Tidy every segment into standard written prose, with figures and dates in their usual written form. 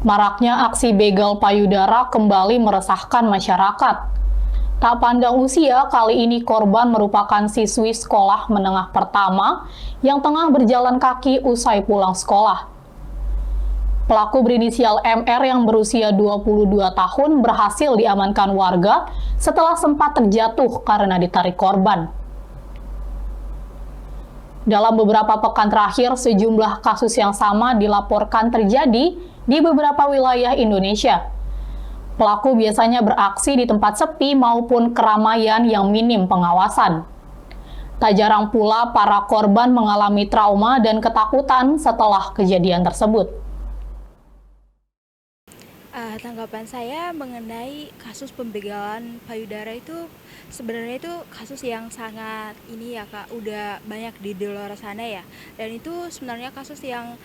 Maraknya aksi begal payudara kembali meresahkan masyarakat. Tak pandang usia, kali ini korban merupakan siswi sekolah menengah pertama yang tengah berjalan kaki usai pulang sekolah. Pelaku berinisial MR yang berusia 22 tahun berhasil diamankan warga setelah sempat terjatuh karena ditarik korban. Dalam beberapa pekan terakhir, sejumlah kasus yang sama dilaporkan terjadi di beberapa wilayah Indonesia. Pelaku biasanya beraksi di tempat sepi maupun keramaian yang minim pengawasan. Tak jarang pula para korban mengalami trauma dan ketakutan setelah kejadian tersebut. Tanggapan saya mengenai kasus pembegalan payudara itu sebenarnya itu kasus yang sangat ini ya Kak, udah banyak di luar sana ya. Dan itu sebenarnya kasus yang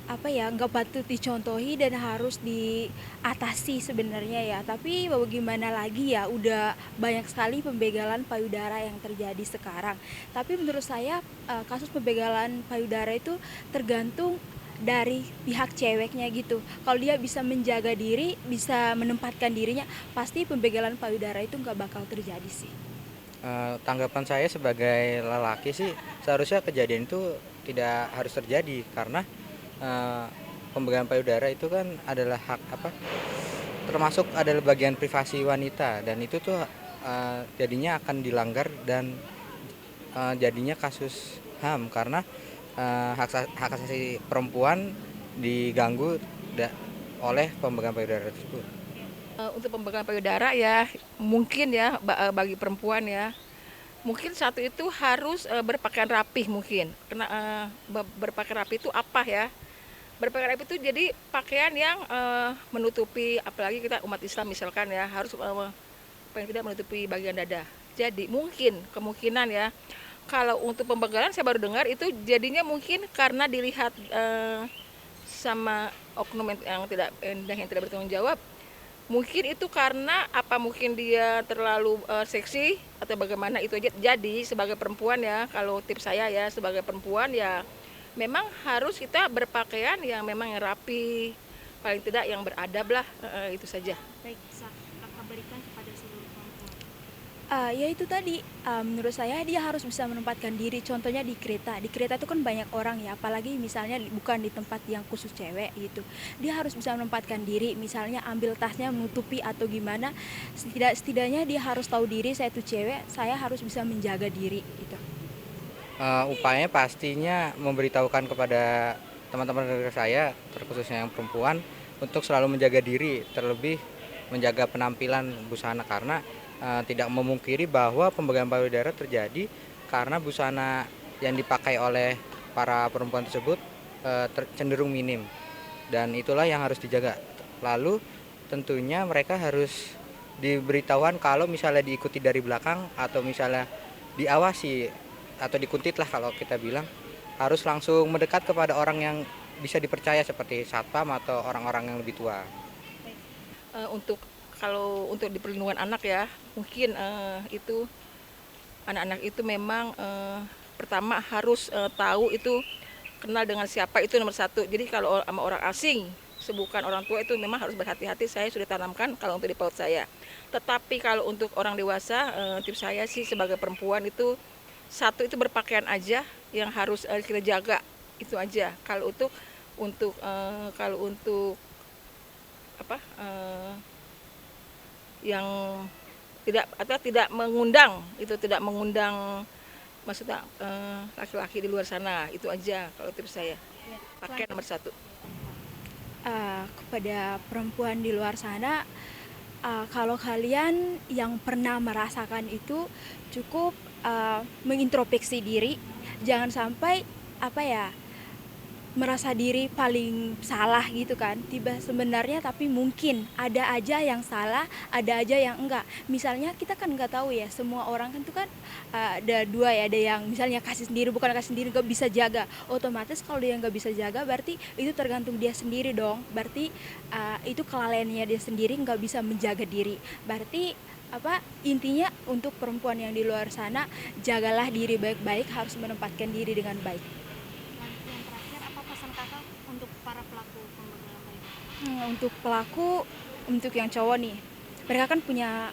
nggak patut dicontohi dan harus diatasi sebenarnya ya. Tapi bagaimana lagi ya, udah banyak sekali pembegalan payudara yang terjadi sekarang. Tapi menurut saya kasus pembegalan payudara itu tergantung dari pihak ceweknya gitu. Kalau dia bisa menjaga diri, bisa menempatkan dirinya, pasti pembegalan payudara itu nggak bakal terjadi sih. Tanggapan saya sebagai lelaki sih, seharusnya kejadian itu tidak harus terjadi karena pembegalan payudara itu kan adalah hak termasuk adalah bagian privasi wanita, dan itu tuh jadinya akan dilanggar dan jadinya kasus HAM karena hak asasi perempuan diganggu oleh pembegalan payudara tersebut. Untuk pembegalan payudara ya mungkin ya bagi perempuan ya, mungkin satu itu harus berpakaian rapih mungkin. Karena berpakaian rapih itu apa ya? Berpakaian rapih itu jadi pakaian yang menutupi, apalagi kita umat Islam misalkan ya, harus paling tidak menutupi bagian dada. Jadi mungkin kemungkinan ya, kalau untuk pembegalan saya baru dengar itu jadinya mungkin karena dilihat sama oknum yang tidak bertanggung jawab. Mungkin itu karena mungkin dia terlalu seksi atau bagaimana itu aja. Jadi sebagai perempuan ya, kalau tips saya ya sebagai perempuan ya memang harus kita berpakaian yang memang yang rapi, paling tidak yang beradab lah, itu saja. Baik, bisa Kakak berikan kepada seluruh perempuan. Ya itu tadi, menurut saya dia harus bisa menempatkan diri. Contohnya di kereta. Di kereta itu kan banyak orang ya, apalagi misalnya bukan di tempat yang khusus cewek gitu. Dia harus bisa menempatkan diri, misalnya ambil tasnya menutupi atau gimana. Setidaknya dia harus tahu diri, saya itu cewek, saya harus bisa menjaga diri gitu. Upayanya pastinya memberitahukan kepada teman-teman negara saya, terkhususnya yang perempuan, untuk selalu menjaga diri, terlebih menjaga penampilan busana karena tidak memungkiri bahwa pembegalan payudara terjadi karena busana yang dipakai oleh para perempuan tersebut cenderung minim, dan itulah yang harus dijaga. Lalu tentunya mereka harus diberitahuan kalau misalnya diikuti dari belakang atau misalnya diawasi atau dikuntit lah, kalau kita bilang harus langsung mendekat kepada orang yang bisa dipercaya seperti satpam atau orang-orang yang lebih tua. Kalau untuk di perlindungan anak ya, mungkin itu anak-anak itu memang pertama harus tahu itu, kenal dengan siapa itu nomor satu. Jadi kalau sama orang asing, bukan orang tua, itu memang harus berhati-hati. Saya sudah tanamkan kalau untuk di PAUD saya. Tetapi kalau untuk orang dewasa, tips saya sih sebagai perempuan itu satu itu berpakaian aja yang harus kita jaga, itu aja. Kalau untuk yang tidak mengundang, itu tidak mengundang, maksudnya laki-laki di luar sana, itu aja kalau tips saya. Pakai nomor satu. Kepada perempuan di luar sana, kalau kalian yang pernah merasakan itu cukup mengintrospeksi diri, jangan sampai merasa diri paling salah gitu kan. Sebenarnya tapi mungkin ada aja yang salah, ada aja yang enggak. Misalnya kita kan nggak tahu ya, semua orang kan tuh kan ada dua ya, ada yang misalnya kasih sendiri, bukan kasih sendiri, nggak bisa jaga. Otomatis kalau dia nggak bisa jaga berarti itu tergantung dia sendiri dong. Berarti itu kelalaiannya dia sendiri, nggak bisa menjaga diri. Berarti intinya untuk perempuan yang di luar sana, jagalah diri baik-baik, harus menempatkan diri dengan baik. Yang terakhir, apa pesan kakak untuk para pelaku pembegalan payudara? Untuk pelaku, untuk yang cowok nih, mereka kan punya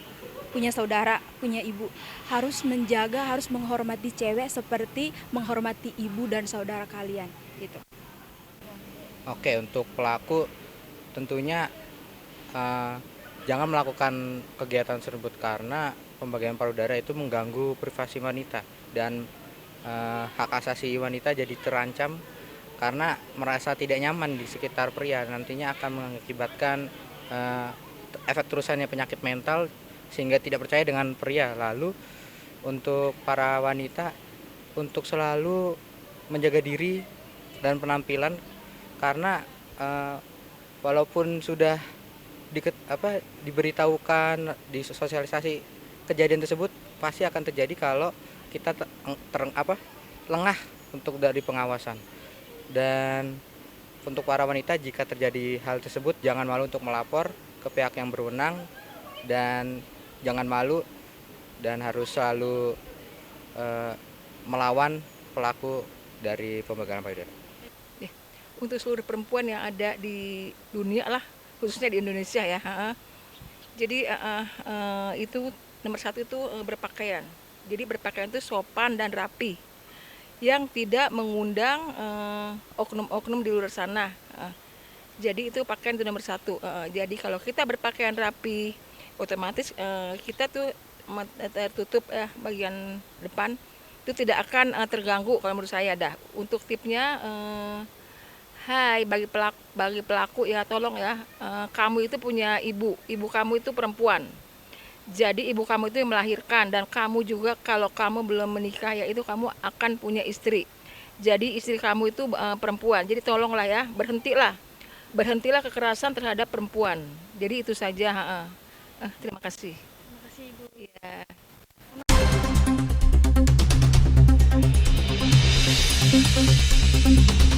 saudara, punya ibu. Harus menjaga, harus menghormati cewek seperti menghormati ibu dan saudara kalian, gitu. Oke, untuk pelaku tentunya eh, jangan melakukan kegiatan tersebut karena pembagian payudara itu mengganggu privasi wanita dan hak asasi wanita jadi terancam karena merasa tidak nyaman di sekitar pria, nantinya akan mengakibatkan eh, efek terusannya penyakit mental sehingga tidak percaya dengan pria. Lalu untuk para wanita untuk selalu menjaga diri dan penampilan karena eh, walaupun sudah diberitahukan disosialisasi kejadian tersebut pasti akan terjadi kalau kita lengah untuk dari pengawasan. Dan untuk para wanita jika terjadi hal tersebut jangan malu untuk melapor ke pihak yang berwenang dan jangan malu dan harus selalu melawan pelaku dari pembegalan payudara. Untuk seluruh perempuan yang ada di dunia lah, khususnya di Indonesia ya. Jadi itu nomor satu itu berpakaian. Jadi berpakaian itu sopan dan rapi, yang tidak mengundang oknum-oknum di luar sana. Jadi itu pakaian itu nomor satu. Jadi kalau kita berpakaian rapi, otomatis kita tuh tertutup bagian depan itu tidak akan terganggu kalau menurut saya dah. Untuk tipnya. Hai, bagi pelaku ya tolong ya, kamu itu punya ibu kamu itu perempuan. Jadi ibu kamu itu yang melahirkan dan kamu juga kalau kamu belum menikah ya itu kamu akan punya istri. Jadi istri kamu itu perempuan. Jadi tolonglah ya, berhentilah kekerasan terhadap perempuan. Jadi itu saja. Terima kasih. Terima kasih Ibu. Ya.